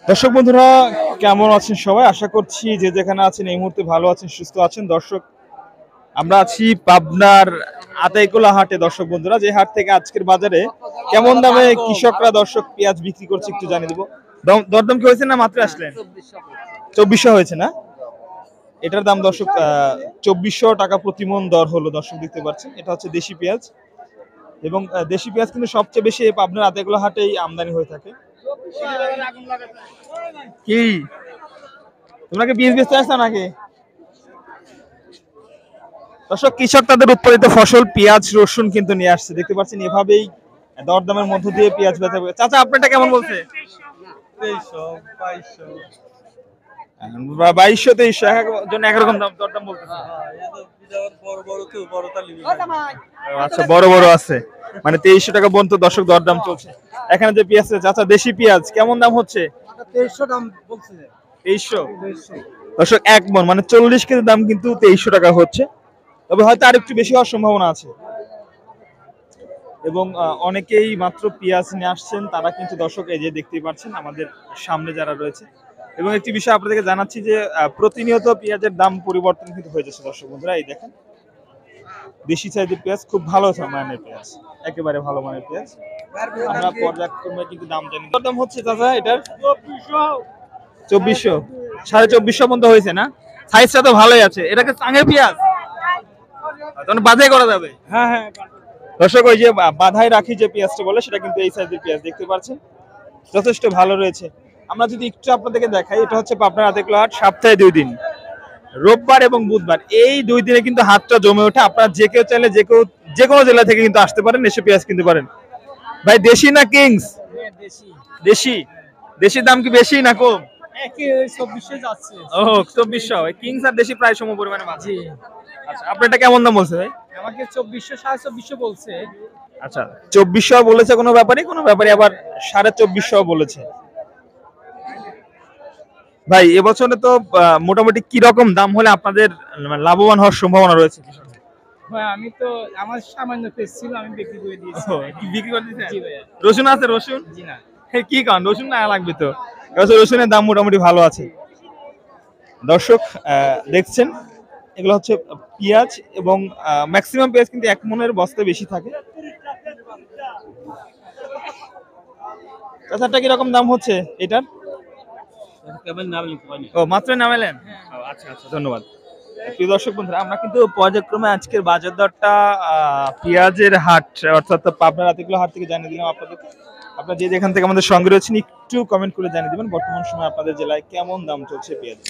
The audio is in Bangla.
দর্শক বন্ধুরা কেমন আছেন সবাই? আশা করছি যে যেখানে আছেন এই মুহূর্তে ভালো আছেন, সুস্থ আছেন। দর্শক, আমরা আছি পাবনার আতাইকুলা হাটে। দর্শক বন্ধুরা, যে হাট থেকে আজকের বাজারে কেমন দামে কৃষকরা দর্শক পেঁয়াজ বিক্রি করছে একটু জানিয়ে দেবো। দরদাম কি হয়েছে না মাত্র আসলেন? 2400 হয়েছে না? এটার দাম দর্শক 2400 টাকা প্রতি মন দর হলো। দর্শক দেখতে পাচ্ছেন, এটা হচ্ছে দেশি পেঁয়াজ। এবং দেশি পেঁয়াজ কিন্তু সবচেয়ে বেশি পাবনার আতাইকুলা হাটেই আমদানি হয়ে থাকে। কি তোমরা কি বীজ বেচতে আসছো নাকি? দর্শক, কৃষক তাদের উৎপাদিত ফসল পেঁয়াজ রসুন কিন্তু নিয়ে আসছে। দেখতে পাচ্ছেন এভাবেই দরদামের মধ্য দিয়ে পেঁয়াজ বেচা। চাচা, আপনারটা কেমন বলছে? 2200 2300 জন্য একরকম দাম দরদাম বলতেছে। আচ্ছা, বড় বড় আছে মানে 2300 টাকা পর্যন্ত দর্শক দরদাম চলছে। এখানে যে পেঁয়াজ, চাচা দেশি পেঁয়াজ কেমন দাম হচ্ছে? 2300 দাম বলছে। 2300 দর্শক, এক মন মানে 40 কেজি দাম কিন্তু 2300 টাকা হচ্ছে। তবে হয়তো আর একটু বেশি হওয়ার সম্ভাবনা আছে। এবং অনেকেই মাত্র পেঁয়াজ নিয়ে আসছেন, তারা কিন্তু দর্শক এই যে দেখতেই পাচ্ছেন আমাদের সামনে যারা রয়েছে। এবং একটি বিষয় আপনাদেরকে জানাচ্ছি যে প্রতিনিয়ত পেঁয়াজের দাম পরিবর্তন কিন্তু হয়ে যাচ্ছে। দর্শক বন্ধুরা, এই দেখেন দেশি সাইজের পেঁয়াজ, খুব ভালো মানের পেঁয়াজ, একেবারে ভালো মানের পেঁয়াজ। আমরা পর্যায়ক্রমে কিন্তু দাম জানি। কত দাম হচ্ছে চাচা এটার? 2400 2450 পর্যন্ত হয়েছে না? সাইজটা তো ভালোই আছে। এটাকে চাঙের পেঁয়াজ তখন বাজাই করা যাবে। হ্যাঁ হ্যাঁ, দর্শক, ওই যে বাধাই রাখি যে পেঁয়াজটা বলে, সেটা কিন্তু এই সাইজের পেঁয়াজ দেখতে পাচ্ছেন, যথেষ্ট ভালো রয়েছে। আমরা যদি একটু আপনাদেরকে দেখাই, এটা হচ্ছে পাবনার আতাইকুলা হাট, সপ্তাহে 2 দিন, রোববার এবং বুধবার। এই 2 দিনে কিন্তু হাটটা জমে ওঠে। আপনারা যে কেউ চাইলে যে কোনো জেলা থেকে কিন্তু আসতে পারেন, এসে পেঁয়াজ কিনতে পারেন। ভাই, দেশি না কিংস? দেশি। দেশির দাম কি বেশি না কম? একই 2400 যাচ্ছে। ও, 2400। কিংস আর দেশি প্রায় সম পরিমাণে মাছ। জি। আচ্ছা, আপনারটা কেমন দাম বলছে ভাই? আমাকে 2400 2450 বলছে। আচ্ছা, 2400 বলেছে কোনো ব্যাপারে আবার 2450 বলেছে। ভাই, এবছরে তো মোটামুটি কি রকম দাম হলে আপনাদের লাভবান হওয়ার সম্ভাবনা রয়েছে? ভাই, আমি তো আমার সামান্য পেজ ছিল, আমি বিক্রি করে দিয়েছি। কি বিক্রি করে দিয়েছেন? জি ভাই। রসুন আছে? রসুন জি না। কি কারণ রসুন না লাগবে তো? এবছর রসুনের দাম মোটামুটি ভালো আছে। দর্শক, দেখছেন এগুলো হচ্ছে পেঁয়াজ, এবং ম্যাক্সিমাম পেঁয়াজ কিন্তু 1 মনের বস্তা বেশি থাকে। চাচারটা কিরকম দাম হচ্ছে এটার? ও, মাত্র নামাইলেন? আচ্ছা আচ্ছা, ধন্যবাদ। প্রিয় দর্শক বন্ধুরা, আমরা কিন্তু পর্যায়ক্রমে আজকের বাজার দরটা পেঁয়াজের হাট অর্থাৎ পাবনার আতাইকুলা হাট থেকে জানিয়ে দিলাম আপনাদের। আপনারা যে যেখান থেকে আমাদের সঙ্গে রয়েছেন একটু কমেন্ট করে জানিয়ে দিবেন বর্তমান সময় আপনাদের জেলায় কেমন দাম চলছে পেঁয়াজ।